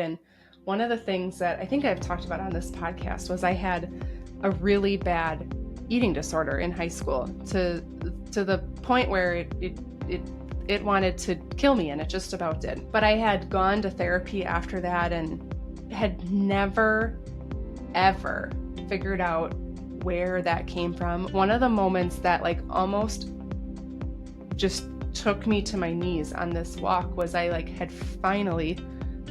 And one of the things that I think I've talked about on this podcast was I had a really bad eating disorder in high school to the point where it wanted to kill me, and it just about did. But I had gone to therapy after that and had never, ever figured out where that came from. One of the moments that like almost just took me to my knees on this walk was I like had finally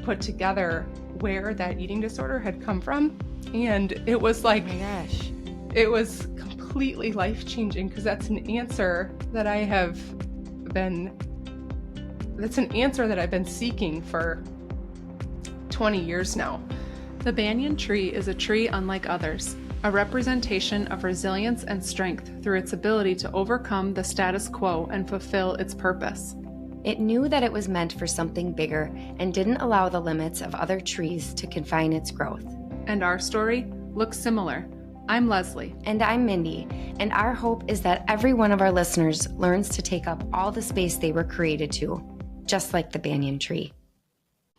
put together where that eating disorder had come from. And it was like, oh my gosh, it was completely life-changing, because that's an answer that I've been seeking for 20 years now. The banyan tree is a tree unlike others, a representation of resilience and strength through its ability to overcome the status quo and fulfill its purpose. It knew that it was meant for something bigger and didn't allow the limits of other trees to confine its growth. And our story looks similar. I'm Leslie. And I'm Mindy. And our hope is that every one of our listeners learns to take up all the space they were created to, just like the banyan tree.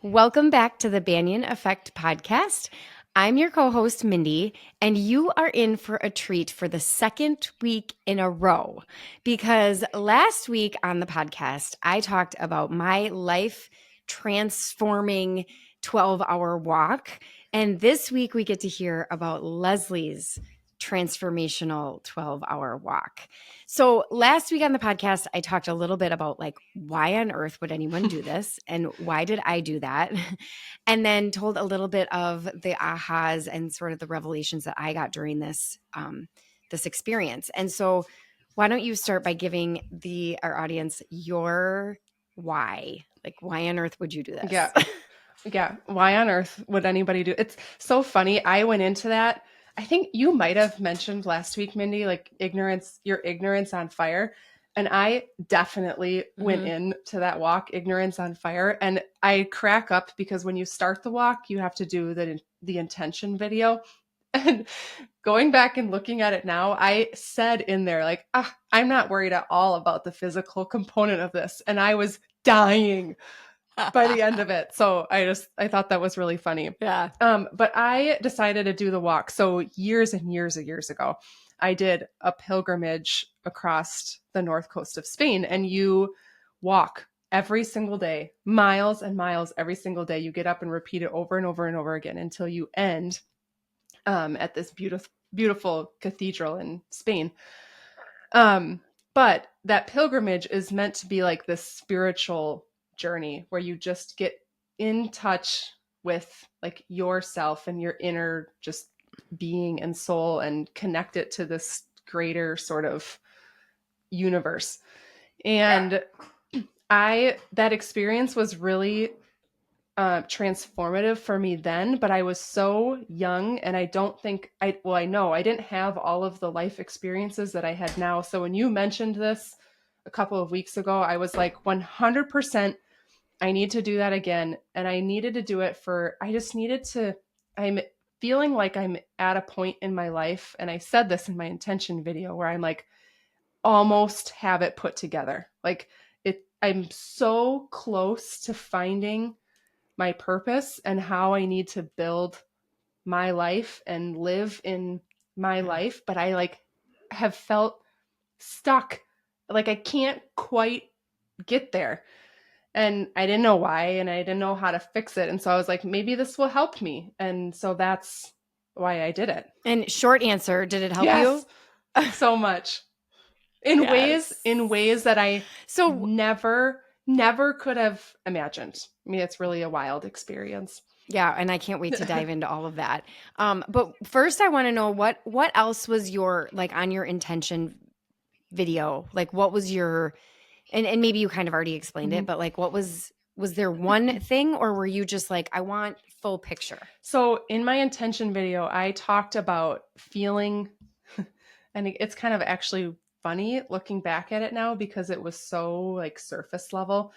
Welcome back to the Banyan Effect podcast. I'm your co-host, Mindy, and you are in for a treat for the second week in a row, because last week on the podcast, I talked about my life-transforming 12-hour walk, and this week we get to hear about Leslie's transformational 12-hour walk. So last week on the podcast, I talked a little bit about like, why on earth would anyone do this? And why did I do that? And then told a little bit of the ahas and sort of the revelations that I got during this, this experience. And so why don't you start by giving our audience your why? Like, why on earth would you do this? Yeah. Why on earth would anybody do? It's so funny. I went into that. I think you might have mentioned last week, Mindy, like your ignorance on fire. And I definitely went into that walk, ignorance on fire. And I crack up because when you start the walk, you have to do the intention video. And going back and looking at it now, I said in there, like, I'm not worried at all about the physical component of this. And I was dying by the end of it. So I thought that was really funny. Yeah. But I decided to do the walk. So years and years ago, I did a pilgrimage across the north coast of Spain, and you walk every single day, miles and miles every single day. You get up and repeat it over and over and over again until you end at this beautiful cathedral in Spain. But that pilgrimage is meant to be like this spiritual journey where you just get in touch with like yourself and your inner just being and soul and connect it to this greater sort of universe. And that experience was really transformative for me then, but I was so young, and I know I didn't have all of the life experiences that I had now. So when you mentioned this a couple of weeks ago, I was like 100%, I need to do that again. And I needed to do it I'm feeling like I'm at a point in my life, and I said this in my intention video, where I'm like almost have it put together. Like I'm so close to finding my purpose and how I need to build my life and live in my life. But I like have felt stuck. Like I can't quite get there. And I didn't know why, and I didn't know how to fix it. And so I was like, maybe this will help me. And so that's why I did it. And short answer, did it help you? So much. In ways that I never could have imagined. I mean, it's really a wild experience. Yeah, and I can't wait to dive into all of that. But first I want to know what else was your, like, on your intention video? Like, what was your, and maybe you kind of already explained it, but like, what was there one thing, or were you just like, I want full picture? So in my intention video, I talked about feeling, and it's kind of actually funny looking back at it now because it was so like surface level.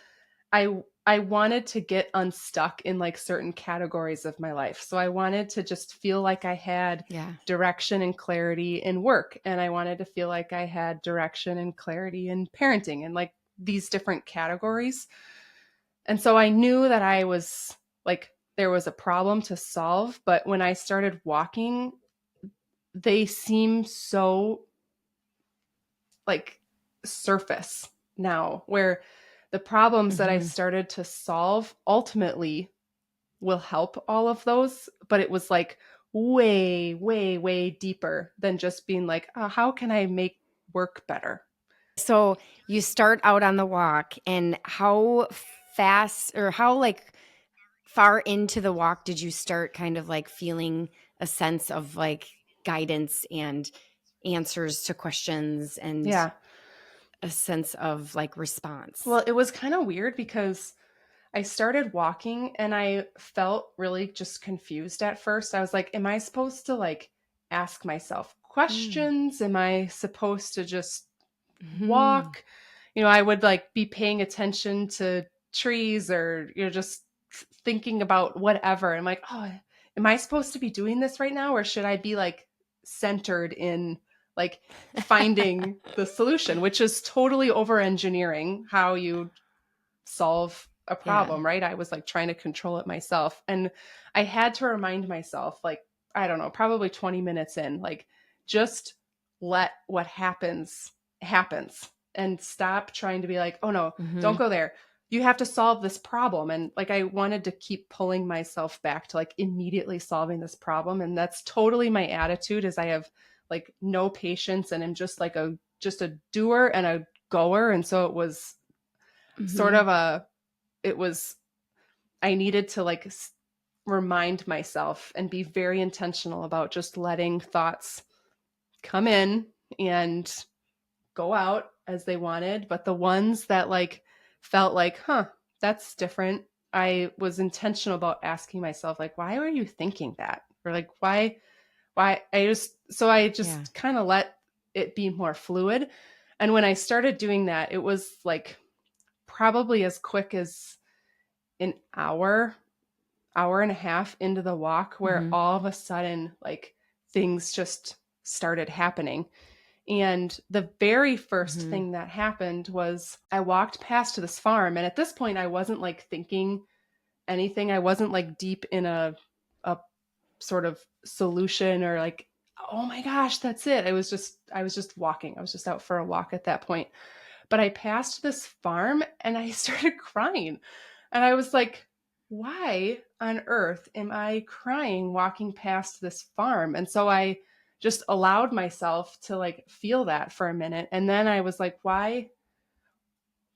I wanted to get unstuck in like certain categories of my life. So I wanted to just feel like I had direction and clarity in work. And I wanted to feel like I had direction and clarity in parenting, and like these different categories. And so I knew that I was like there was a problem to solve. But when I started walking, they seem so like surface now, where the problems that I Mm-hmm. started to solve ultimately will help all of those. But it was like way, way, way deeper than just being like, oh, how can I make work better? So you start out on the walk, and how fast or how like far into the walk did you start kind of like feeling a sense of like guidance and answers to questions and Yeah. a sense of like response? Well, it was kind of weird because I started walking and I felt really just confused at first. I was like, am I supposed to like ask myself Mm. questions? Am I supposed to just Mhm. walk? I would like be paying attention to trees or, just thinking about whatever. I'm like, oh, am I supposed to be doing this right now? Or should I be like centered in like finding the solution, which is totally over engineering how you solve a Yeah. problem, right? I was like trying to control it myself. And I had to remind myself, like, I don't know, probably 20 minutes in, like, just let what happens and stop trying to be like, oh no, don't Mhm. go there. You have to solve this problem. And like, I wanted to keep pulling myself back to like immediately solving this problem. And that's totally my attitude is I have like no patience and am just like just a doer and a goer. And so it was sort Mhm. of it was I needed to like remind myself and be very intentional about just letting thoughts come in and go out as they wanted, but the ones that like felt like, huh, that's different. I was intentional about asking myself like, why were you thinking that? Or like why I Yeah. just kind of let it be more fluid. And when I started doing that, it was like probably as quick as an hour and a half into the walk where Mhm. all of a sudden like things just started happening. And the very first Mhm. thing that happened was I walked past this farm, and at this point I wasn't like thinking anything. I wasn't like deep in a sort of solution or like, oh my gosh, that's it. I was just walking. I was just out for a walk at that point. But I passed this farm and I started crying. And I was like, why on earth am I crying walking past this farm? And so I just allowed myself to like feel that for a minute. And then I was like, why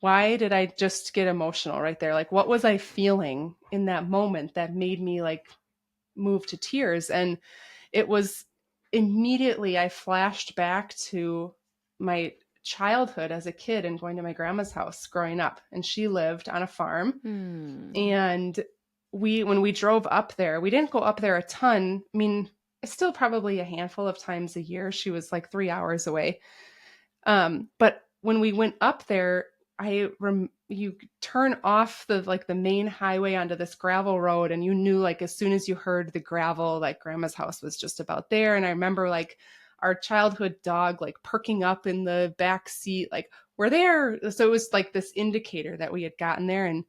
did I just get emotional right there? Like, what was I feeling in that moment that made me like move to tears? And it was immediately I flashed back to my childhood as a kid and going to my grandma's house growing up. And she lived on a farm. Hmm. And when we drove up there, we didn't go up there a ton. I mean, still probably a handful of times a year. She was like 3 hours away. But when we went up there, you turn off the main highway onto this gravel road, and you knew like as soon as you heard the gravel, like grandma's house was just about there. And I remember like our childhood dog like perking up in the back seat, like we're there. So it was like this indicator that we had gotten there. And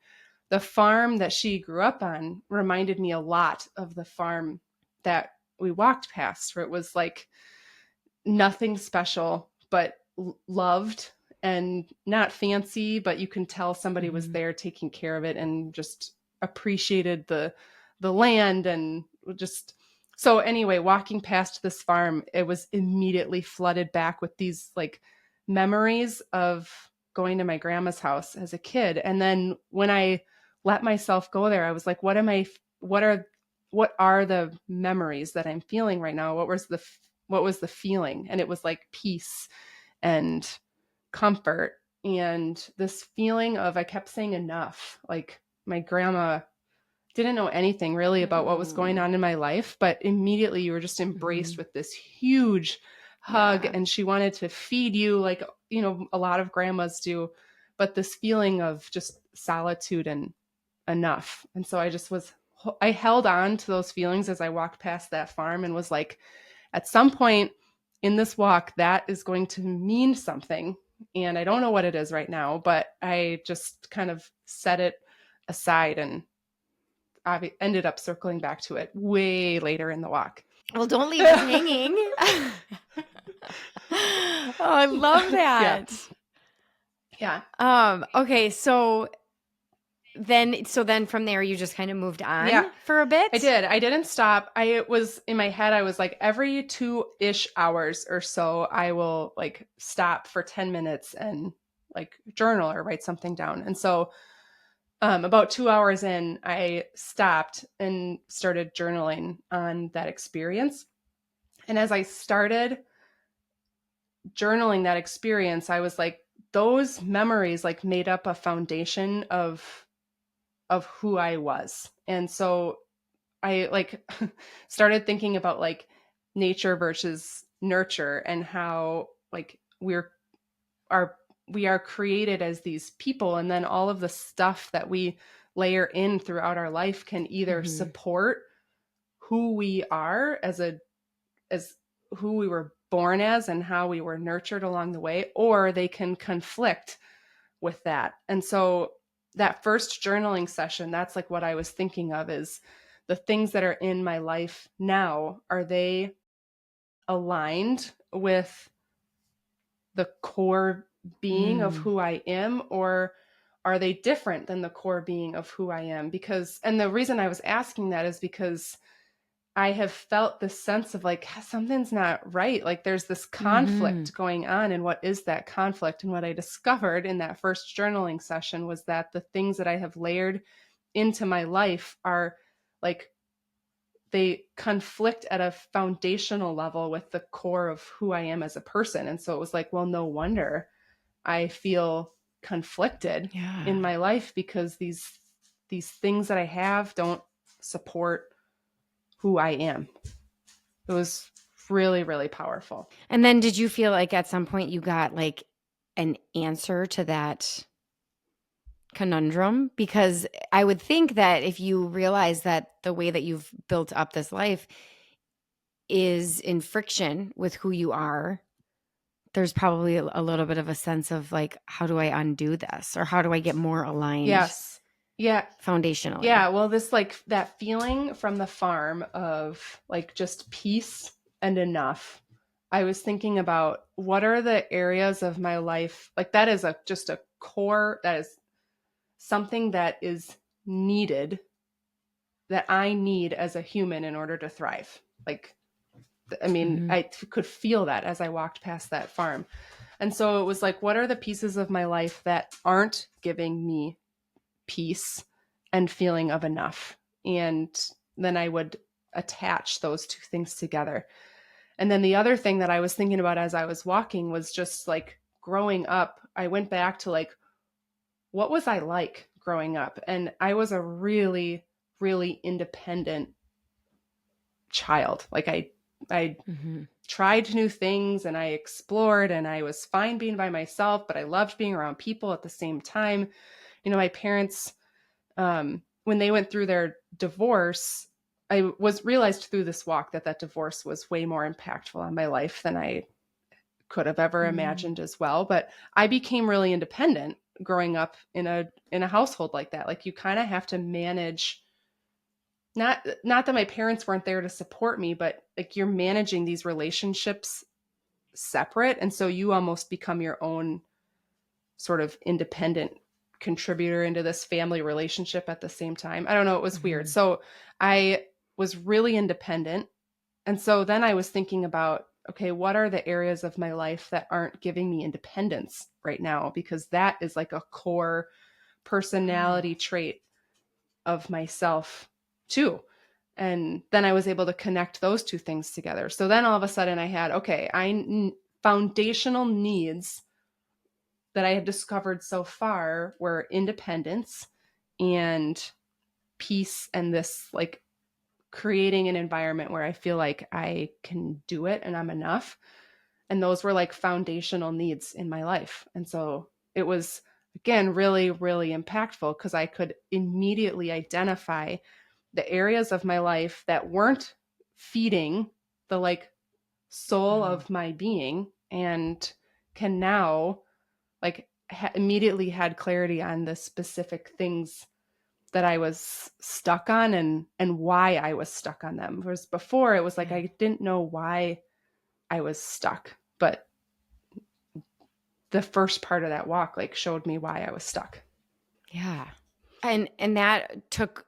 the farm that she grew up on reminded me a lot of the farm that we walked past, where it was like nothing special, but loved and not fancy, but you can tell somebody was Mhm. there taking care of it and just appreciated the land and just so anyway, walking past this farm, it was immediately flooded back with these like memories of going to my grandma's house as a kid. And then when I let myself go there, I was like, what are what are the memories that I'm feeling right now? What was the feeling? And it was like peace and comfort and this feeling of I kept saying enough. Like my grandma didn't know anything really about what was going Mm. on in my life, but immediately you were just embraced Mhm. with this huge hug Yeah. and she wanted to feed you like, a lot of grandmas do, but this feeling of just solitude and enough. And so I held on to those feelings as I walked past that farm and was like, at some point in this walk, that is going to mean something. And I don't know what it is right now, but I just kind of set it aside and ended up circling back to it way later in the walk. Well, don't leave us hanging. Oh, I love that. Yeah. Okay. So then from there, you just kind of moved on Yeah. for a bit? I did. I didn't stop. I was in my head, I was like, every 2-ish hours or so, I will like stop for 10 minutes and like journal or write something down. And so about 2 hours in, I stopped and started journaling on that experience. And as I started journaling that experience, I was like, those memories like made up a foundation of who I was. And so I like started thinking about like nature versus nurture and how like are we are created as these people, and then all of the stuff that we layer in throughout our life can either support who we are as who we were born as and how we were nurtured along the way, or they can conflict with that. And so that first journaling session, that's like what I was thinking of, is the things that are in my life now, are they aligned with the core being of who I am, or are they different than the core being of who I am? Because, and the reason I was asking that is because I have felt this sense of like something's not right. Like there's this conflict going on. And what is that conflict? And what I discovered in that first journaling session was that the things that I have layered into my life are like, they conflict at a foundational level with the core of who I am as a person. And so it was like, well, no wonder I feel conflicted in my life, because these things that I have don't support who I am. It was really, really powerful. And then did you feel like at some point you got like an answer to that conundrum? Because I would think that if you realize that the way that you've built up this life is in friction with who you are, there's probably a little bit of a sense of like, how do I undo this? Or how do I get more aligned? Yes. Yeah. Foundationally. Yeah. Well, this like that feeling from the farm of like just peace and enough. I was thinking about what are the areas of my life, like that is just a core, that is something that is needed, that I need as a human in order to thrive. Like, I mean, I could feel that as I walked past that farm. And so it was like, what are the pieces of my life that aren't giving me peace and feeling of enough? And then I would attach those two things together. And then the other thing that I was thinking about as I was walking was just like growing up, I went back to like, what was I like growing up? And I was a really, really independent child. Like I tried new things and I explored, and I was fine being by myself, but I loved being around people at the same time. You know, my parents, when they went through their divorce, I was realized through this walk that that divorce was way more impactful on my life than I could have ever imagined as well. But I became really independent growing up in a household like that. Like you kind of have to manage, not that my parents weren't there to support me, but like you're managing these relationships separate, and so you almost become your own sort of independent contributor into this family relationship at the same time. I don't know, it was weird. So I was really independent, and so then I was thinking about, okay, what are the areas of my life that aren't giving me independence right now? Because that is like a core personality trait of myself too. And then I was able to connect those two things together. So then all of a sudden I had, okay, foundational needs that I had discovered so far were independence and peace, and this like creating an environment where I feel like I can do it and I'm enough. And those were like foundational needs in my life. And so it was, again, really, really impactful because I could immediately identify the areas of my life that weren't feeding the like soul of my being, and can now like immediately had clarity on the specific things that I was stuck on and why I was stuck on them. Whereas before it was like I didn't know why I was stuck, but the first part of that walk like showed me why I was stuck. Yeah. And that took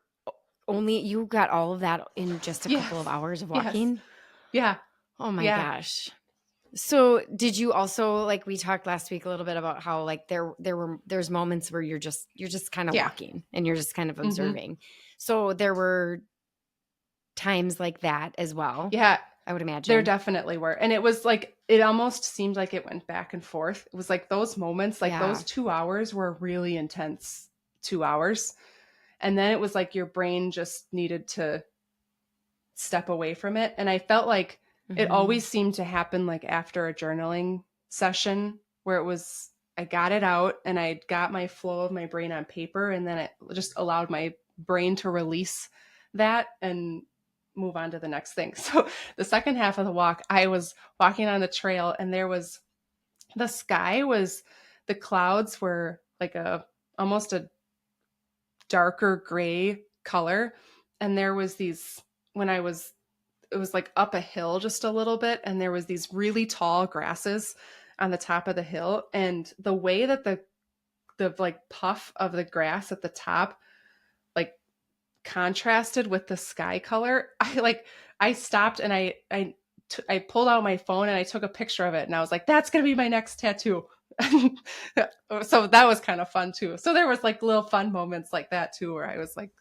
only, you got all of that in just a couple of Yes. hours of Yes. walking? Yeah. Oh my Yeah. gosh. So did you also, like we talked last week a little bit about how like there's moments where you're just kind of Yeah. walking and you're just kind of Mm-hmm. observing. So there were times like that as well. Yeah. I would There imagine. definitely were. And it was like, it almost seemed like it went back and forth. It was like those moments, like Yeah. those 2 hours were really intense 2 hours. And then it was like your brain just needed to step away from it. And I felt like it always seemed to happen like after a journaling session where it was, I got it out and I got my flow of my brain on paper. And then it just allowed my brain to release that and move on to the next thing. So the second half of the walk, I was walking on the trail and the sky was, the clouds were like almost a darker gray color. And there was these, when I was, it was like up a hill just a little bit. And there was these really tall grasses on the top of the hill. And the way that the like puff of the grass at the top, like contrasted with the sky color, I stopped and I pulled out my phone and I took a picture of it and I was like, that's going to be my next tattoo. So that was kind of fun too. So there was like little fun moments like that too, where I was like,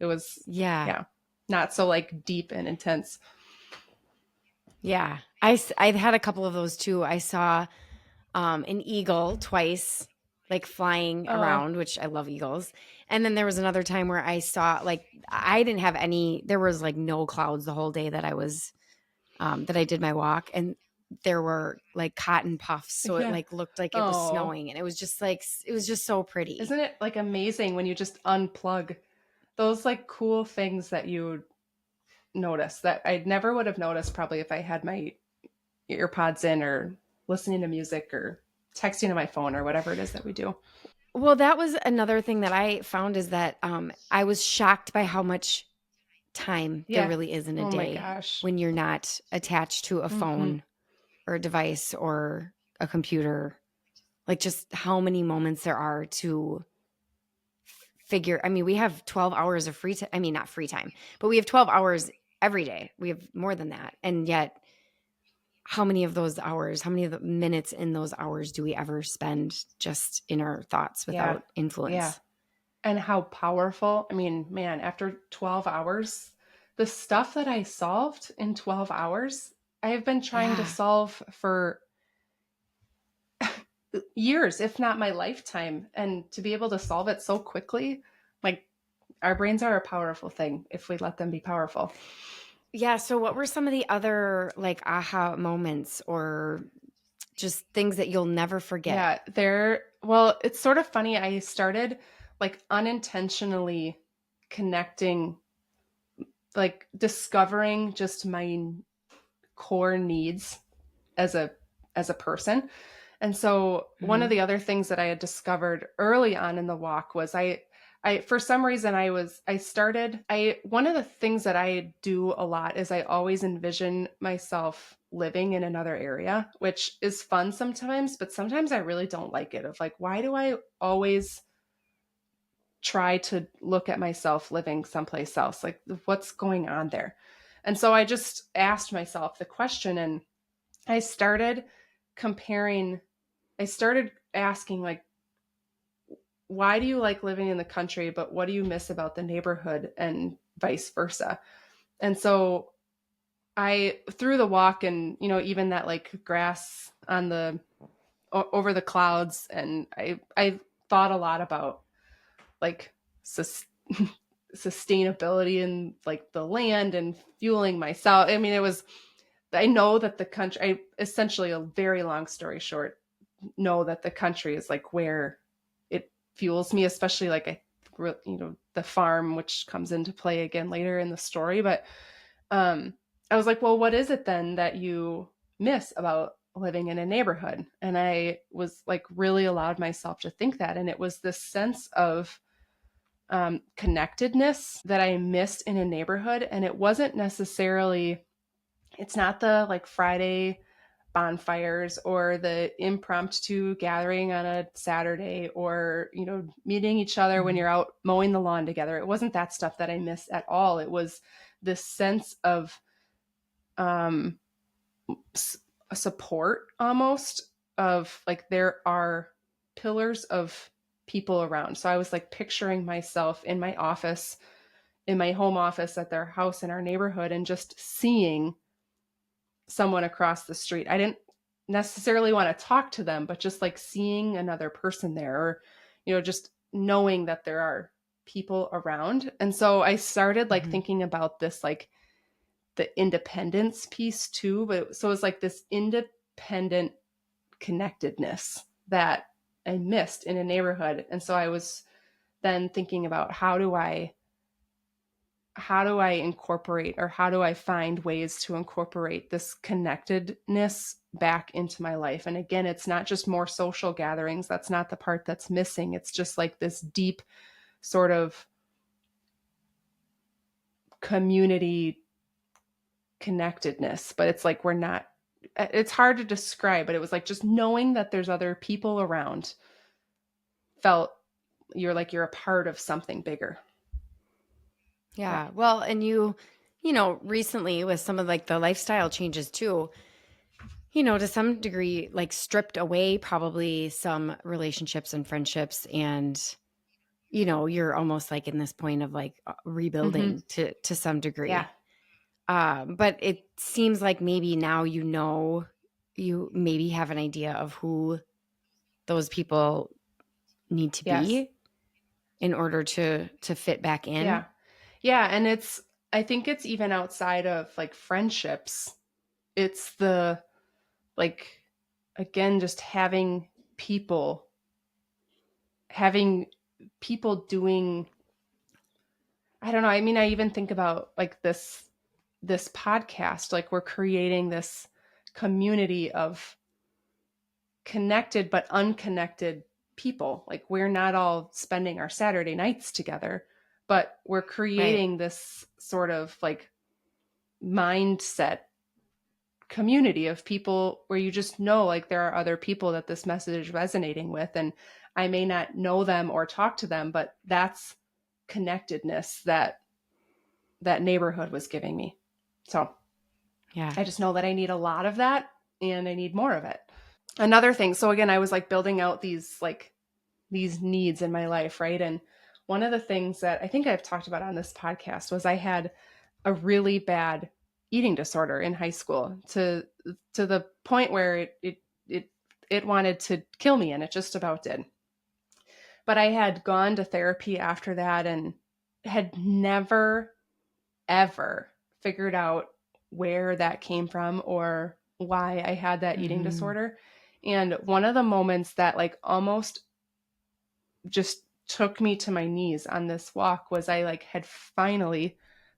it was, Yeah. yeah, not so like deep and intense. Yeah. I've had a couple of those too. I saw an eagle twice, like flying Oh, around, which I love eagles. And then there was another time where I saw, like, I didn't have any, there was like no clouds the whole day that I was, that I did my walk. And there were like cotton puffs. So it yeah. like looked like it was Oh, snowing. And it was just like, it was just so pretty. isn't it like amazing when you just unplug those like cool things that you notice that I never would have noticed probably if I had my earpods in or listening to music or texting on my phone or whatever it is that we do. Well, that was another thing that I found is that I was shocked by how much time there Yeah. really is in a Oh my day gosh. when you're not attached to a Mm-hmm. phone or a device or a computer. Like just how many moments there are to figure. I mean, we have 12 hours of free time. I mean, not free time, but we have 12 hours every day. We have more than that. And yet, how many of those hours, how many of the minutes in those hours do we ever spend just in our thoughts Yeah. without Yeah. influence? And how powerful. I mean, man, after 12 hours, the stuff that I solved in 12 hours, I have been trying to Yeah. solve for years, if not my lifetime. And to be able to solve it so quickly, like our brains are a powerful thing if we let them be powerful. Yeah. So, what were some of the other like aha moments or just things that you'll never forget? Yeah, well, it's sort of funny. I started like unintentionally connecting, like discovering just my core needs as a person. And so one of Mm-hmm. the other things that I had discovered early on in the walk was I for some reason I one of the things that I do a lot is I always envision myself living in another area, which is fun sometimes, but sometimes I really don't like it. Of like, why do I always try to look at myself living someplace else? Like, what's going on there? And so I just asked myself the question and I started comparing, I started asking, like, why do you like living in the country, but what do you miss about the neighborhood and vice versa? And so I, through the walk and, even that like grass on over the clouds, and I thought a lot about like sus- sustainability and like the land and fueling myself. I mean, I know that the country, I essentially, a very long story short, know that the country is like where it fuels me, especially like the farm, which comes into play again later in the story. But I was like, well, what is it then that you miss about living in a neighborhood? And I was like really allowed myself to think that, and it was this sense of connectedness that I missed in a neighborhood. And it wasn't necessarily, it's not the like Friday bonfires or the impromptu gathering on a Saturday or, meeting each other when Mhm. you're out mowing the lawn together. It wasn't that stuff that I missed at all. It was this sense of um, a support almost, of like there are pillars of people around. So I was like picturing myself in my office, in my home office at their house in our neighborhood, and just seeing someone across the street. I didn't necessarily want to talk to them, but just like seeing another person there, or, just knowing that there are people around. And so I started like Mhm. thinking about this, like the independence piece too. But so it was like this independent connectedness that I missed in a neighborhood. And so I was then thinking about how do I incorporate, or how do I find ways to incorporate this connectedness back into my life? And again, it's not just more social gatherings. That's not the part that's missing. It's just like this deep sort of community connectedness, but it's like it's hard to describe, but it was like just knowing that there's other people around felt you're a part of something bigger. Yeah. Yeah. Well, and recently with some of like the lifestyle changes too, to some degree, like stripped away probably some relationships and friendships. And, you're almost like in this point of like Mm-hmm. rebuilding to some Yeah. degree. But it seems like maybe now, you maybe have an idea of who those people need to Yes. be in order to fit back in. Yeah. Yeah. And I think it's even outside of like friendships. It's the, like, again, just having people doing, I don't know. I mean, I even think about like this podcast, like we're creating this community of connected but unconnected people. Like we're not all spending our Saturday nights together, but we're Right. creating this sort of like mindset community of people where you just know like there are other people that this message is resonating with, and I may not know them or talk to them, but that's connectedness that neighborhood was giving me. So Yeah. I just know that I need a lot of that, and I need more of it. Another thing, so again, I was like building out these needs in my life, right? And one of the things that I think I've talked about on this podcast was I had a really bad eating disorder in high school, to the point where it wanted to kill me, and it just about did. But I had gone to therapy after that and had never ever figured out where that came from or why I had that eating Mm-hmm. disorder. And one of the moments that like almost just took me to my knees on this walk was I like had finally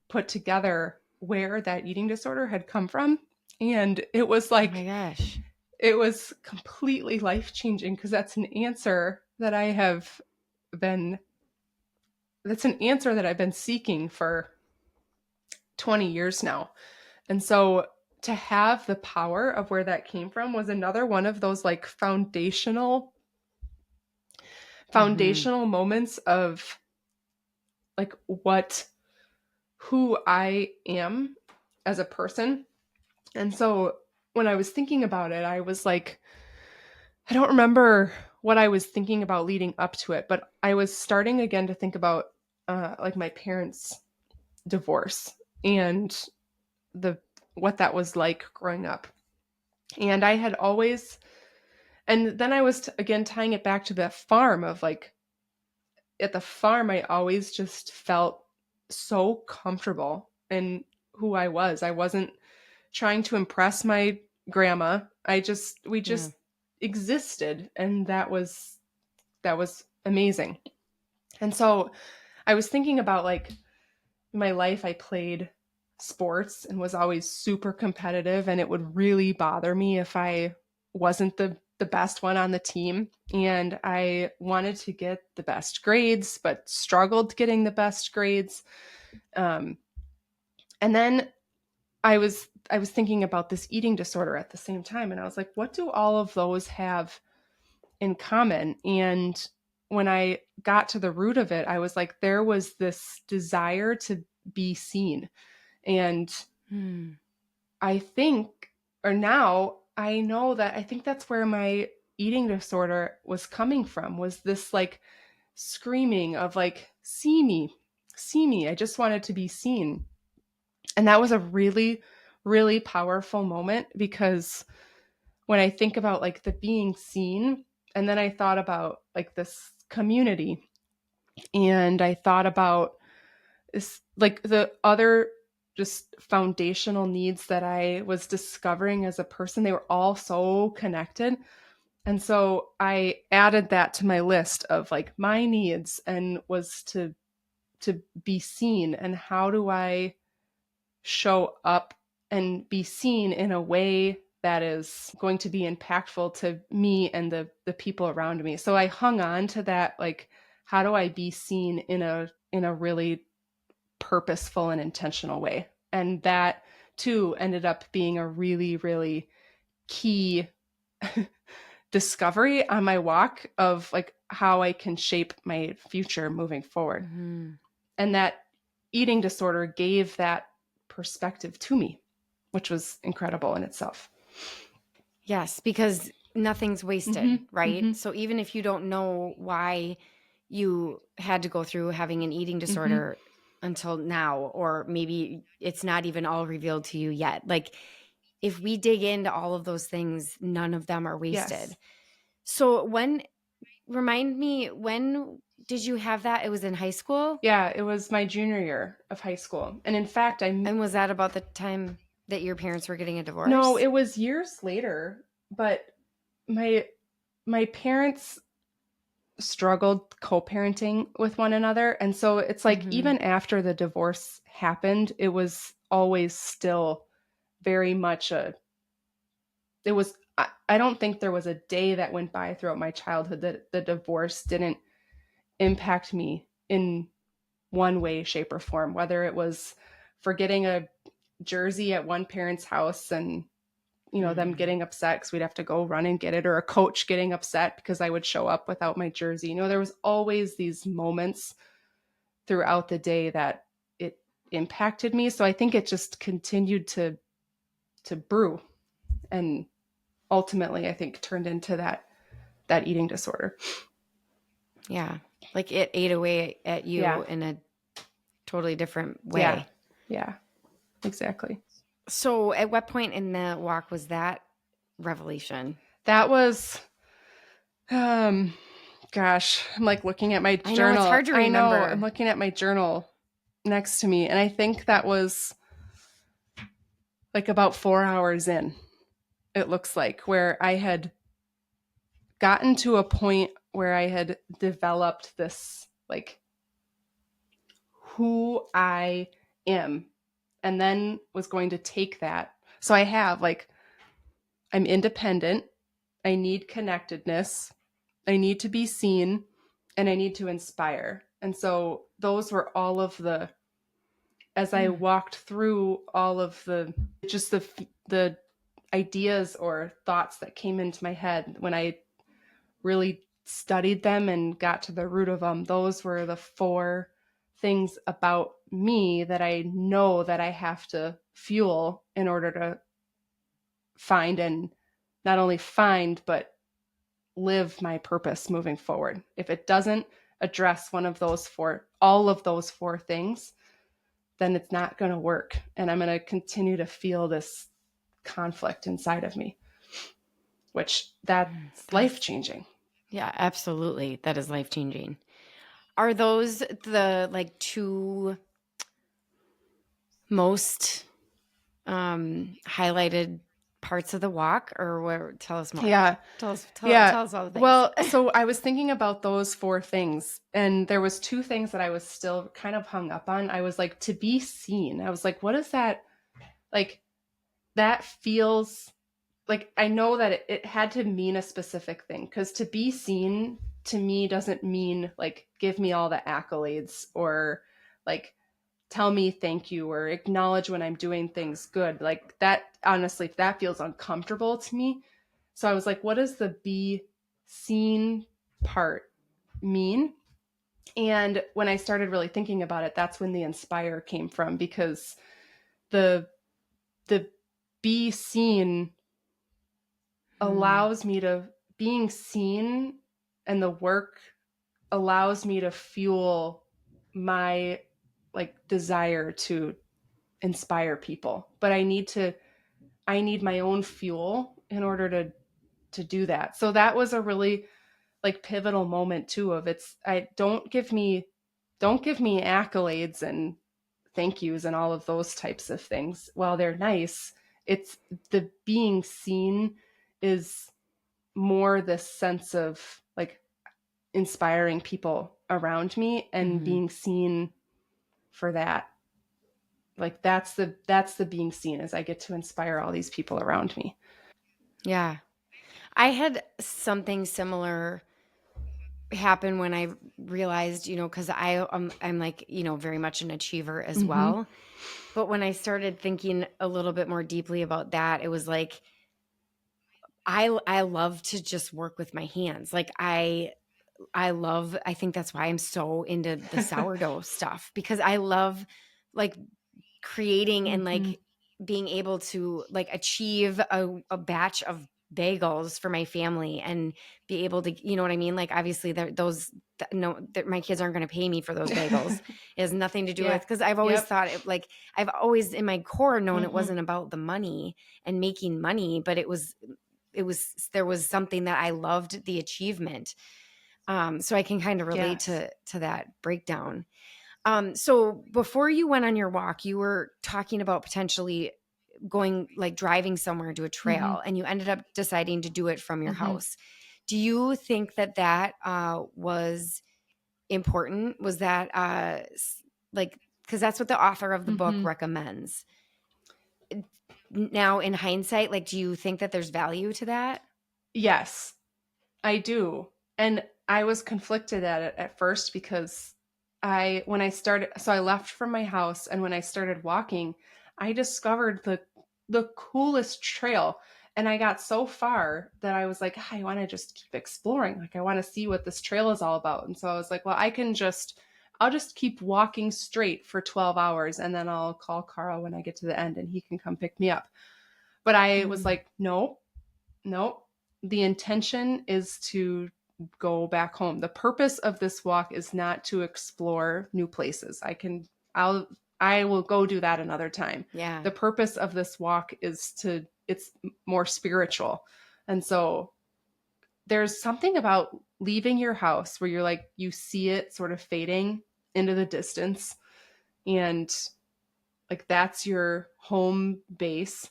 put together where that eating disorder had come from. And it was Oh my like, gosh. it was completely life changing, because been that's an answer that I've been seeking for 20 years now. And so to have the power of where that came from was another one of those like Mm-hmm. foundational moments of like who I am as a person. And so when I was thinking about it, I was like, I don't remember what I was thinking about leading up to it, but I was starting again to think about like my parents' divorce and the what that was like growing up. And I had always, and then I was again tying it back to the farm of like, at the farm, I always just felt so comfortable in who I was. I wasn't trying to impress my grandma. We Yeah. just existed, and that was amazing. And so I was thinking about like my life. I played sports and was always super competitive, and it would really bother me if I wasn't the the best one on the team, and I wanted to get the best grades, but struggled getting the best grades. And then I was thinking about this eating disorder at the same time, and I was like, what do all of those have in common? And when I got to the root of it, I was like, there was this desire to be seen. And I think, or now I know that I think that's where my eating disorder was coming from, was this like screaming of like, see me, see me. I just wanted to be seen. And that was a really, really powerful moment, because when I think about like the being seen, and then I thought about like this community, and I thought about this, like the other just foundational needs that I was discovering as a person, they were all so connected. And so I added that to my list of like my needs, and was to be seen, and how do I show up and be seen in a way that is going to be impactful to me and the people around me. So I hung on to that, like, how do I be seen in a really purposeful and intentional way? And that too ended up being a really, really key discovery on my walk of like how I can shape my future moving forward. Mm-hmm. And that eating disorder gave that perspective to me, which was incredible in itself. Yes, because nothing's wasted, Mm-hmm, right? mm-hmm, So even if you don't know why you had to go through having an eating disorder until now, or maybe it's not even all revealed to you yet, like if we dig into all of those things, none of them are wasted. Yes. So remind me, when did you have that? It was in high school? Yeah, it was my junior year of high school. And in fact, And was that about the time that your parents were getting a divorce? No, it was years later, but my parents struggled co-parenting with one another. And so it's like, even after the divorce happened, it was always still very much it was, I don't think there was a day that went by throughout my childhood that the divorce didn't impact me in one way, shape, or form, whether it was forgetting a jersey at one parent's house and them getting upset because we'd have to go run and get it, or a coach getting upset because I would show up without my jersey. There was always these moments throughout the day that it impacted me. So I think it just continued to brew, and ultimately I think turned into that eating disorder. Yeah. Like it ate away at you in a totally different way. Yeah, exactly. So at what point in the walk was that revelation? That was, gosh, I'm like looking at my journal. I know, it's hard to remember. I know, I'm looking at my journal next to me, and I think that was like about 4 hours in, it looks like, where I had gotten to a point where I had developed this, like, who I am, and then was going to take that. So I have, like, I'm independent, I need connectedness, I need to be seen, and I need to inspire. And so those were all of the, as I walked through all of the, just the ideas or thoughts that came into my head when I really studied them and got to the root of them, those were the 4 things about me that I know that I have to fuel in order to find, and not only find, but live my purpose moving forward. If it doesn't address all of those 4 things, then it's not going to work. And I'm going to continue to feel this conflict inside of me, which that's life-changing. Yeah, absolutely. That is life-changing. Are those the like 2 most highlighted parts of the walk, or where? Tell us more. Yeah. Tell us all the things. Well, so I was thinking about those 4 things, and there was 2 things that I was still kind of hung up on. I was like, to be seen. I was like, what is that? Like, that feels like I know that it had to mean a specific thing, because to be seen to me doesn't mean like give me all the accolades or like tell me thank you or acknowledge when I'm doing things good. Like that, honestly, that feels uncomfortable to me. So I was like, what does the be seen part mean? And when I started really thinking about it, that's when the inspire came from, because the the be seen Mm. allows me to, being seen and the work allows me to fuel my like desire to inspire people. But I need my own fuel in order to do that. So that was a really like pivotal moment too, of it's, I don't give me accolades and thank yous and all of those types of things. While they're nice, it's the being seen is more this sense of like inspiring people around me and Mhm. being seen for that. Like that's the being seen, as I get to inspire all these people around me. Yeah. I had something similar happen when I realized, because I'm like, very much an achiever as Mm-hmm. well. But when I started thinking a little bit more deeply about that, it was like I love to just work with my hands. Like I think that's why I'm so into the sourdough stuff, because I love like creating and Mm-hmm. like being able to like achieve a batch of bagels for my family and be able to, you know what I mean? Like obviously no, my kids aren't going to pay me for those bagels. It has nothing to do Yeah. with, because I've always Yep. thought it like, I've always in my core known it Mm-hmm. wasn't about the money and making money, but there was something that I loved the achievement. So I can kind of relate Yes. to that breakdown. So before you went on your walk, you were talking about potentially going like driving somewhere to a Mm-hmm. trail, and you ended up deciding to do it from your Mm-hmm. house. Do you think that was important? Was that like, because that's what the author of the book Mm-hmm. recommends. Now, in hindsight, like, do you think that there's value to that? Yes, I do. And I was conflicted at it at first, because when I started, so I left from my house, and when I started walking, I discovered the coolest trail. And I got so far that I was like, "Ah, I want to just keep exploring. Like I want to see what this trail is all about." And so I was like, well, I'll just keep walking straight for 12 hours, and then I'll call Carl when I get to the end and he can come pick me up. But I was Mm, like, no, no, the intention is to go back home. The purpose of this walk is not to explore new places. I'll I will go do that another time. yeah. The purpose of this walk is it's more spiritual. And so there's something about leaving your house where you're like you see it sort of fading into the distance, and like that's your home base,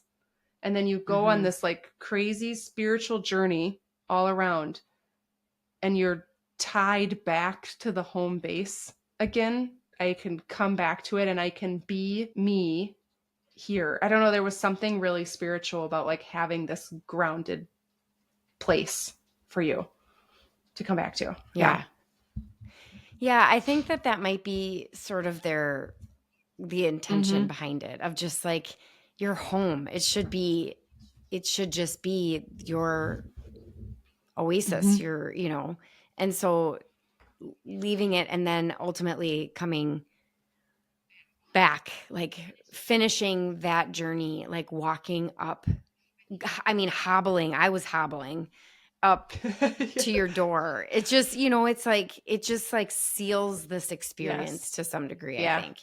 and then you go on Hmm. this like crazy spiritual journey all around, and you're tied back to the home base again. I can come back to it and I can be me here. I don't know, there was something really spiritual about like having this grounded place for you to come back to. Yeah. Yeah. Yeah. I think that might be sort of the intention Mhm. behind it, of just like your home. It should just be your oasis, Mhm. and so leaving it and then ultimately coming back, like finishing that journey, like walking up. I mean, hobbling. I was hobbling up to your door. It just, it's like, it just like seals this experience Yes. to some degree, I Yeah. think.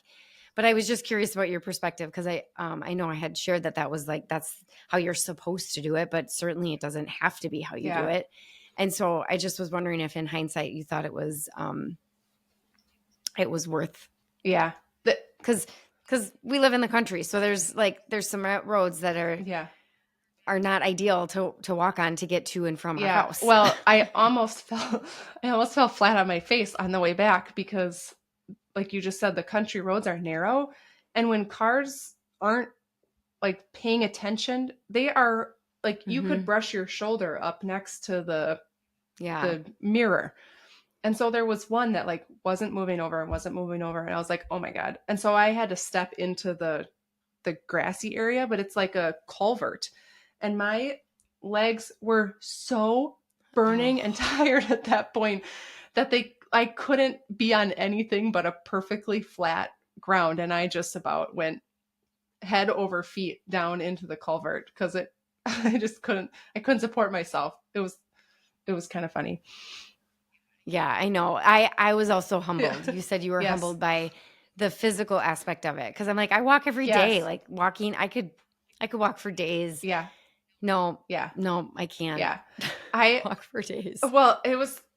But I was just curious about your perspective, because I know I had shared that was like, that's how you're supposed to do it, but certainly it doesn't have to be how you do Yeah. it. And so I just was wondering if in hindsight you thought it was worth, Yeah. The, because we live in the country. So there's some roads that yeah. are not ideal to walk on to get to and from our Yeah. house. Well, I almost fell flat on my face on the way back, because like you just said, the country roads are narrow, and when cars aren't like paying attention, they are like you could brush your shoulder up next to the mirror. And so there was one that like wasn't moving over. And I was like, oh my God. And so I had to step into the grassy area, but it's like a culvert. And my legs were so burning and tired at that point that I couldn't be on anything but a perfectly flat ground. And I just about went head over feet down into the culvert because I couldn't support myself. It was kind of funny. Yeah, I know. I was also humbled. You said you were Yes. humbled by the physical aspect of it. Because I'm like, I walk every day. Yes. Like walking, I could walk for days. Yeah. No. Yeah. No, I can't. Yeah. I walk for days. Well,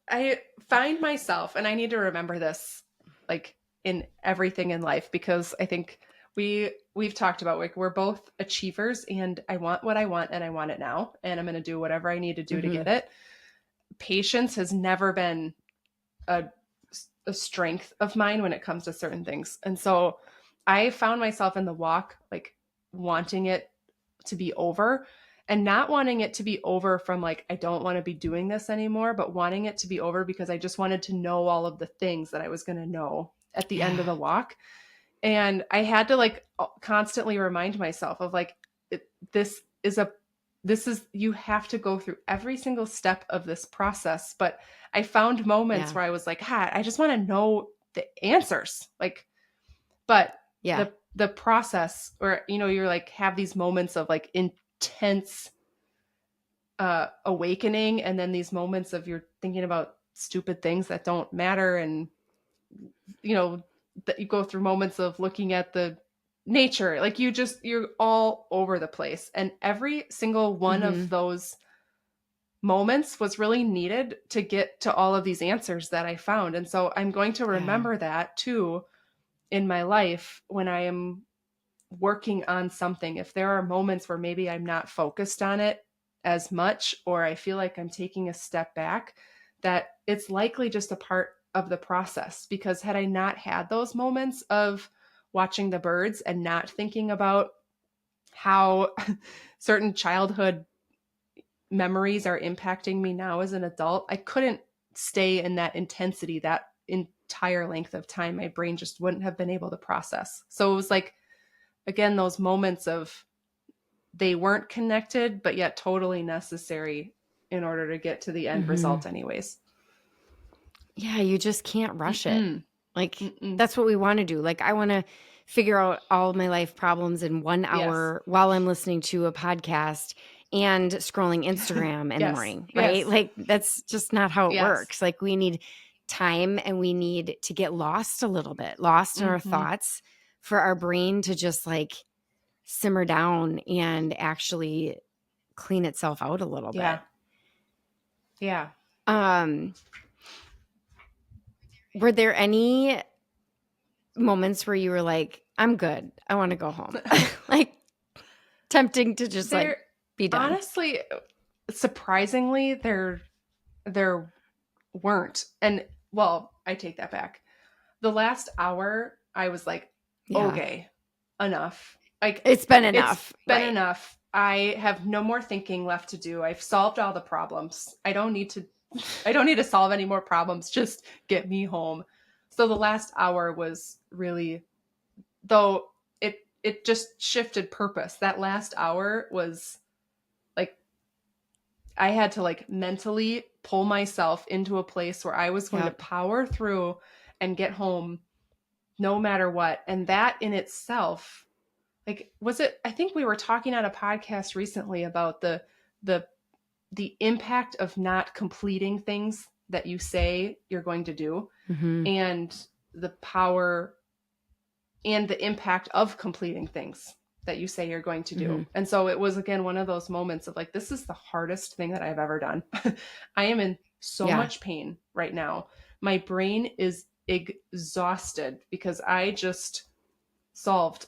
I find myself, and I need to remember this like in everything in life, because I think we've talked about like we're both achievers, and I want what I want and I want it now, and I'm going to do whatever I need to do to get it. Patience has never been a strength of mine when it comes to certain things. And so I found myself in the walk, like wanting it to be over, and not wanting it to be over from like, I don't want to be doing this anymore, but wanting it to be over because I just wanted to know all of the things that I was going to know at the end of the walk. And I had to like constantly remind myself of like, you have to go through every single step of this process. But I found moments where I was like, I just want to know the answers. Like, but the process, or, you're like, have these moments of like intense awakening. And then these moments of you're thinking about stupid things that don't matter. And, that you go through moments of looking at the nature, like you're all over the place. And every single one of those moments was really needed to get to all of these answers that I found. And so I'm going to remember that too in my life when I am working on something. If there are moments where maybe I'm not focused on it as much, or I feel like I'm taking a step back, that it's likely just a part of the process. Because had I not had those moments of watching the birds and not thinking about how certain childhood memories are impacting me now as an adult, I couldn't stay in that intensity that entire length of time. My brain just wouldn't have been able to process. So it was like, again, those moments of they weren't connected, but yet totally necessary in order to get to the end result anyways. Yeah, you just can't rush it. Like, that's what we want to do. Like, I want to figure out all of my life problems in 1 hour while I'm listening to a podcast and scrolling Instagram in the morning, right? Like, that's just not how it works. Like, we need time, and we need to get lost a little bit, lost in our thoughts, for our brain to just like simmer down and actually clean itself out a little bit. Yeah. Were there any moments where you were like, I'm good, I want to go home? Like, tempting to just like be done? Honestly, surprisingly, there weren't. And well, I take that back. The last hour, I was like, okay, enough. Like, it's been enough. It's been enough. I have no more thinking left to do. I've solved all the problems. I don't need to solve any more problems. Just get me home. So the last hour was really, though it just shifted purpose. That last hour was like, I had to like mentally pull myself into a place where I was going to power through and get home no matter what. And that in itself, like, I think we were talking on a podcast recently about the impact of not completing things that you say you're going to do, and the power and the impact of completing things that you say you're going to do. And so it was, again, one of those moments of like, this is the hardest thing that I've ever done. I am in so much pain right now. My brain is exhausted because I just solved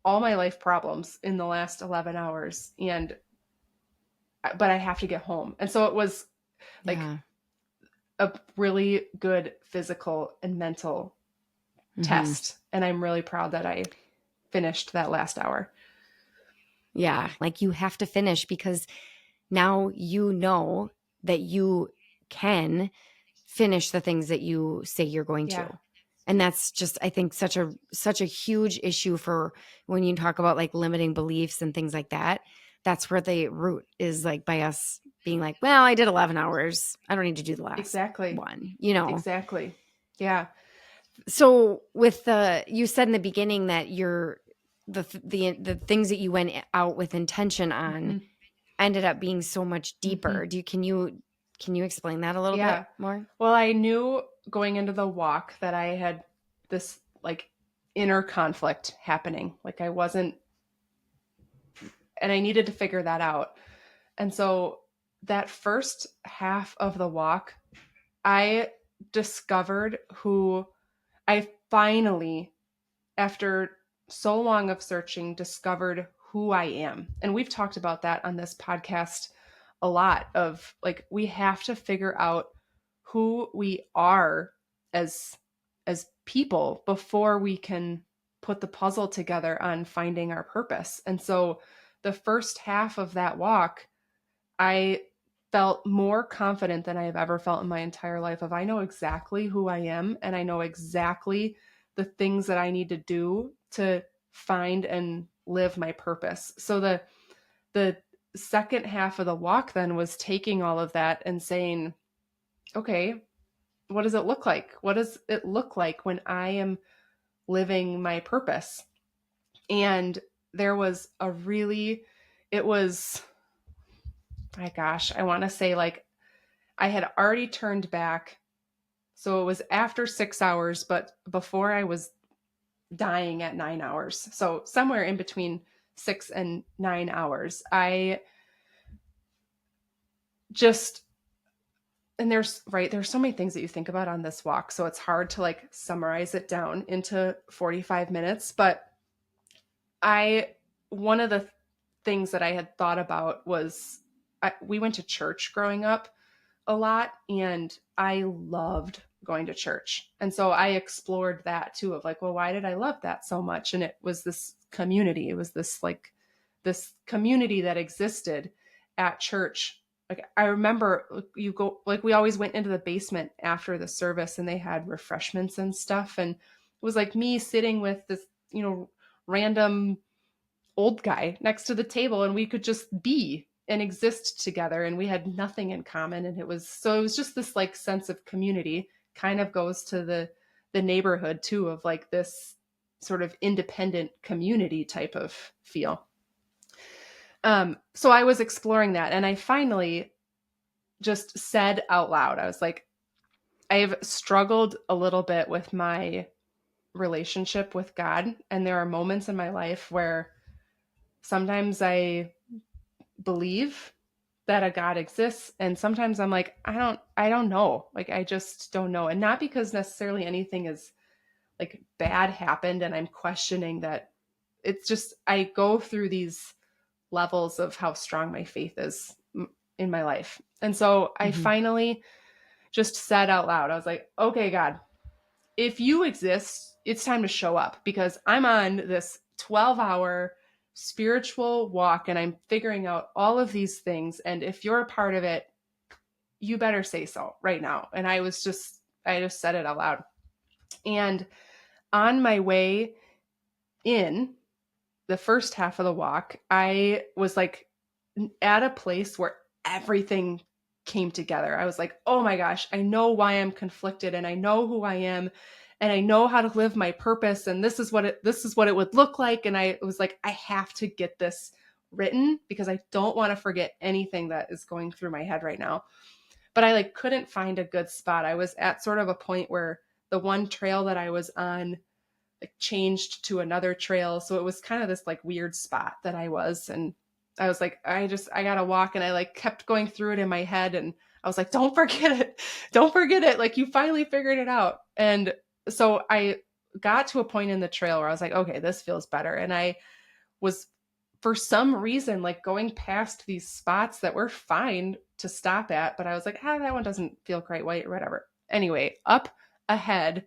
all my life problems in the last 11 hours. But I have to get home. And so it was like a really good physical and mental test. And I'm really proud that I finished that last hour. Yeah. Like, you have to finish, because now you know that you can finish the things that you say you're going Yeah. to. And that's just, I think, such a huge issue for when you talk about like limiting beliefs and things like that. That's where the root is, like by us being like, well, I did 11 hours. I don't need to do the last Exactly. one, you know? Exactly. Yeah. So with you said in the beginning that the things that you went out with intention on Mm-hmm. ended up being so much Mm-hmm. deeper. Can you explain that a little bit Yeah. more? Well, I knew going into the walk that I had this like inner conflict happening. Like I wasn't, and I needed to figure that out. And so that first half of the walk, I discovered who I finally, after so long of searching, discovered who I am. And we've talked about that on this podcast a lot of like we have to figure out who we are as people before we can put the puzzle together on finding our purpose. And so the first half of that walk, I felt more confident than I have ever felt in my entire life of I know exactly who I am and I know exactly the things that I need to do to find and live my purpose. So the second half of the walk then was taking all of that and saying, okay, what does it look like? What does it look like when I am living my purpose? And there was it was, my gosh, I want to say like I had already turned back. So it was after 6 hours, but before I was dying at 9 hours. So somewhere in between 6 and 9 hours, I just, and there's so many things that you think about on this walk. So it's hard to like summarize it down into 45 minutes. But one of the things that I had thought about was we went to church growing up a lot and I loved going to church. And so I explored that too of like, well, why did I love that so much? And it was this community. It was this community that existed at church. Like I remember you go like we always went into the basement after the service and they had refreshments and stuff and it was like me sitting with this, random old guy next to the table and we could just be and exist together and we had nothing in common and it was just this like sense of community kind of goes to the neighborhood too of like this sort of independent community type of feel. So I was exploring that and I finally just said out loud, I was like, I've struggled a little bit with my relationship with God and there are moments in my life where sometimes I believe that a God exists and sometimes I'm like I don't know, like I just don't know, and not because necessarily anything is like bad happened and I'm questioning that. It's just I go through these levels of how strong my faith is in my life. And so I finally just said out loud, I was like, okay, God, if you exist, it's time to show up because I'm on this 12-hour spiritual walk and I'm figuring out all of these things. And if you're a part of it, you better say so right now. And I just said it out loud. And on my way in the first half of the walk, I was like at a place where everything came together. I was like, oh my gosh, I know why I'm conflicted and I know who I am and I know how to live my purpose and this is what it would look like. And I was like, I have to get this written because I don't want to forget anything that is going through my head right now. But I like couldn't find a good spot. I was at sort of a point where the one trail that I was on like changed to another trail. So it was kind of this like weird spot that I was. And I was like, I gotta walk. And I like kept going through it in my head. And I was like, don't forget it. Don't forget it. Like you finally figured it out. And so I got to a point in the trail where I was like, okay, this feels better. And I was for some reason like going past these spots that were fine to stop at, but I was like, that one doesn't feel quite right or whatever. Anyway, up ahead,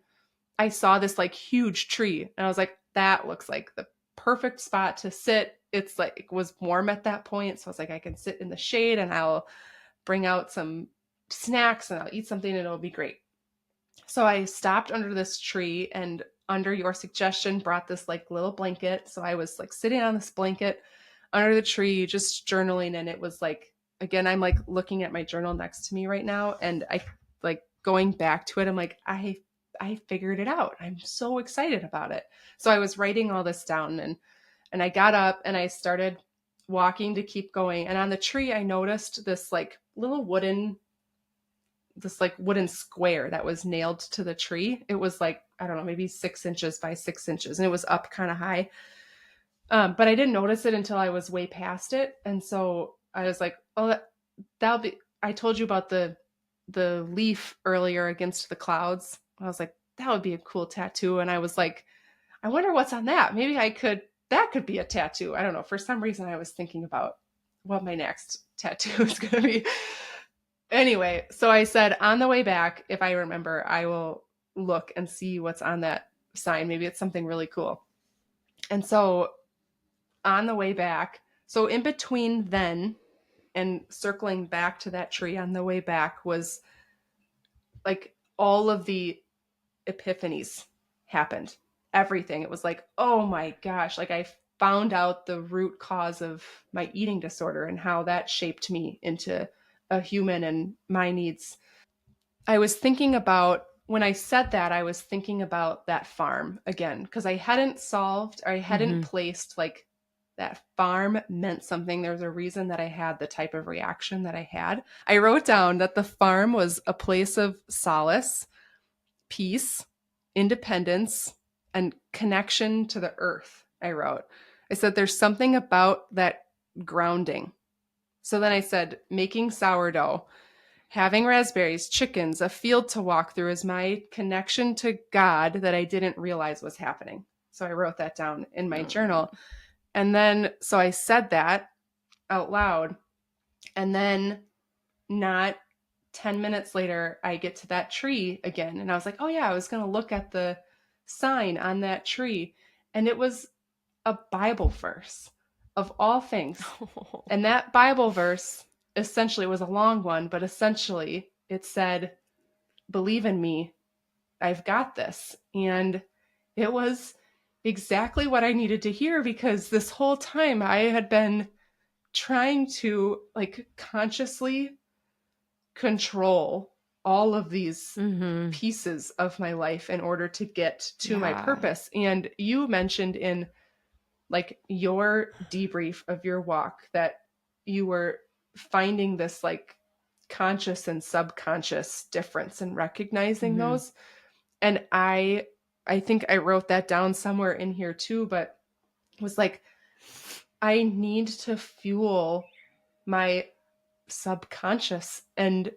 I saw this like huge tree and I was like, that looks like the perfect spot to sit. it's like it was warm at that point. So I was like, I can sit in the shade and I'll bring out some snacks and I'll eat something and it'll be great. So I stopped under this tree and under your suggestion brought this like little blanket. So I was like sitting on this blanket under the tree, just journaling. And it was like, again, I'm like looking at my journal next to me right now. And I like going back to it. I'm like, I figured it out. I'm so excited about it. So I was writing all this down and I got up and I started walking to keep going. And on the tree, I noticed this like little wooden square that was nailed to the tree. It was like, I don't know, maybe 6 inches by 6 inches, and it was up kind of high. But I didn't notice it until I was way past it. And so I was like, oh, that'll be, I told you about the leaf earlier against the clouds. I was like, that would be a cool tattoo. And I was like, I wonder what's on that. Maybe that could be a tattoo. I don't know. For some reason, I was thinking about what my next tattoo is going to be. Anyway, so I said on the way back, if I remember, I will look and see what's on that sign. Maybe it's something really cool. And so on the way back, so in between then and circling back to that tree on the way back was like all of the epiphanies happened. Everything. It was like, oh my gosh, like I found out the root cause of my eating disorder and how that shaped me into a human and my needs. I was thinking about, when I said that, I was thinking about that farm again, because I hadn't solved or I hadn't placed like that farm meant something. There's a reason that I had the type of reaction that I had. I wrote down that the farm was a place of solace, peace, independence, and connection to the earth. I wrote. I said, there's something about that grounding. So then I said, making sourdough, having raspberries, chickens, a field to walk through is my connection to God that I didn't realize was happening. So I wrote that down in my journal. And then, so I said that out loud. And then, not 10 minutes later, I get to that tree again. And I was like, oh, yeah, I was going to look at the sign on that tree. And it was a Bible verse of all things. And that Bible verse essentially was a long one, but essentially it said, believe in me, I've got this. And it was exactly what I needed to hear, because this whole time I had been trying to like consciously control all of these pieces of my life in order to get to my purpose. And you mentioned in like your debrief of your walk that you were finding this like conscious and subconscious difference and recognizing those. And I think I wrote that down somewhere in here too, but was like, I need to fuel my subconscious and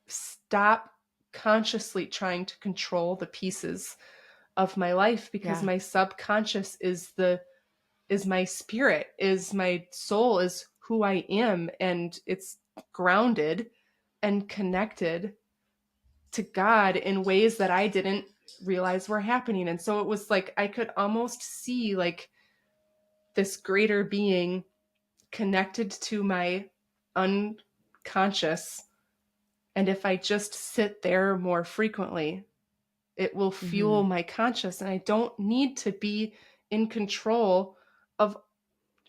stop consciously trying to control the pieces of my life, because my subconscious is my spirit, is my soul, is who I am, and it's grounded and connected to God in ways that I didn't realize were happening. And so it was like I could almost see like this greater being connected to my unconscious. And if I just sit there more frequently, it will fuel my conscious. And I don't need to be in control of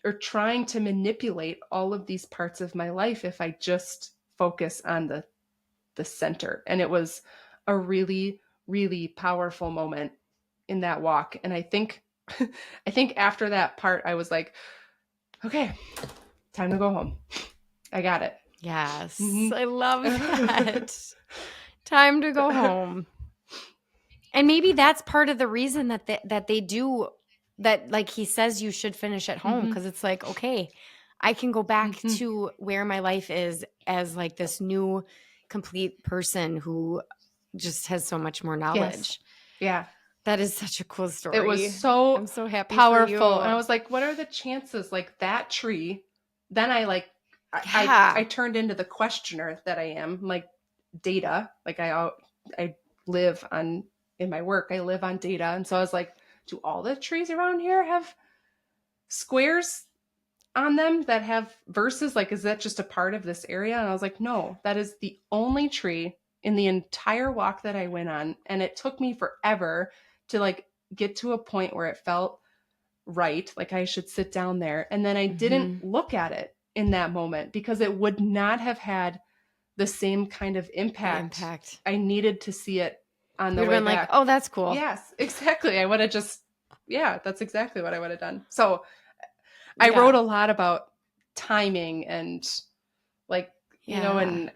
or trying to manipulate all of these parts of my life if I just focus on the center. And it was a really, really powerful moment in that walk. And I think after that part, I was like, okay, time to go home. I got it. Yes. I love that. Time to go home. And maybe that's part of the reason that they do that. Like he says, you should finish at home, because it's like, okay, I can go back to where my life is as like this new complete person who just has so much more knowledge. Yes. Yeah. That is such a cool story. It was so I'm so happy powerful. for you. And I was like, what are the chances? Like that tree. Then I turned into the questioner that I am, like data. Like I live on, in my work, I live on data. And so I was like, do all the trees around here have squares on them that have verses? Like, is that just a part of this area? And I was like, no, that is the only tree in the entire walk that I went on. And it took me forever to like get to a point where it felt right, like I should sit down there. And then I didn't look at it in that moment because it would not have had the same kind of impact. I needed to see it on the way been back. Like, oh, that's cool. Yes, exactly. I would have just, yeah, that's exactly what I would have done. So I wrote a lot about timing and like, you know, and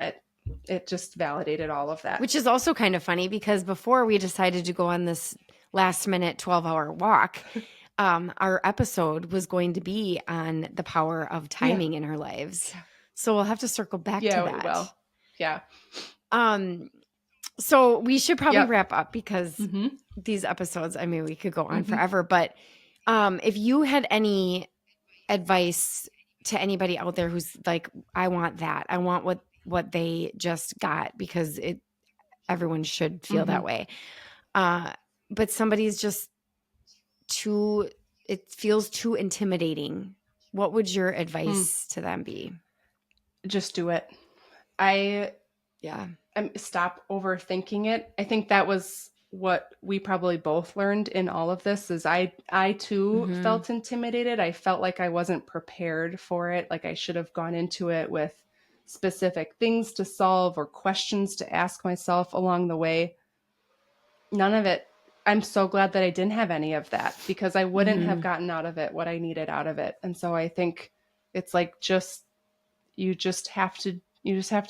it just validated all of that. Which is also kind of funny because before we decided to go on this last minute 12-hour walk, our episode was going to be on the power of timing in our lives. So we'll have to circle back to that. Yeah, we will. Yeah. So we should probably wrap up because these episodes, I mean, we could go on forever. But if you had any advice to anybody out there who's like, I want that. I want what they just got because everyone should feel that way. But somebody's just it feels too intimidating. What would your advice to them be? Just do it. Stop overthinking it. I think that was what we probably both learned in all of this is I too felt intimidated. I felt like I wasn't prepared for it. Like I should have gone into it with specific things to solve or questions to ask myself along the way. None of it. I'm so glad that I didn't have any of that because I wouldn't have gotten out of it what I needed out of it. And so I think it's like you just have to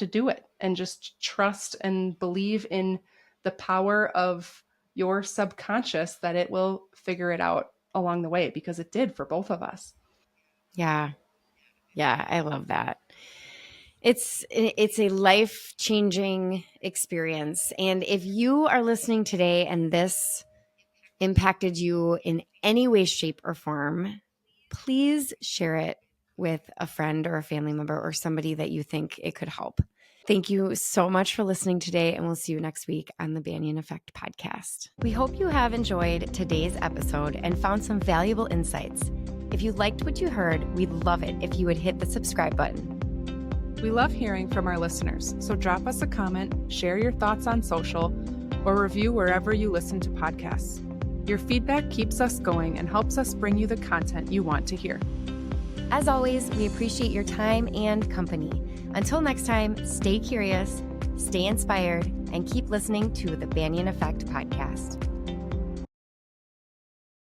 do it and just trust and believe in the power of your subconscious that it will figure it out along the way because it did for both of us. Yeah. Yeah. I love that. It's a life-changing experience. And if you are listening today and this impacted you in any way, shape, or form, please share it with a friend or a family member or somebody that you think it could help. Thank you so much for listening today, and we'll see you next week on the Banyan Effect podcast. We hope you have enjoyed today's episode and found some valuable insights. If you liked what you heard, we'd love it if you would hit the subscribe button. We love hearing from our listeners, so drop us a comment, share your thoughts on social, or review wherever you listen to podcasts. Your feedback keeps us going and helps us bring you the content you want to hear. As always, we appreciate your time and company. Until next time, stay curious, stay inspired, and keep listening to the Banyan Effect podcast.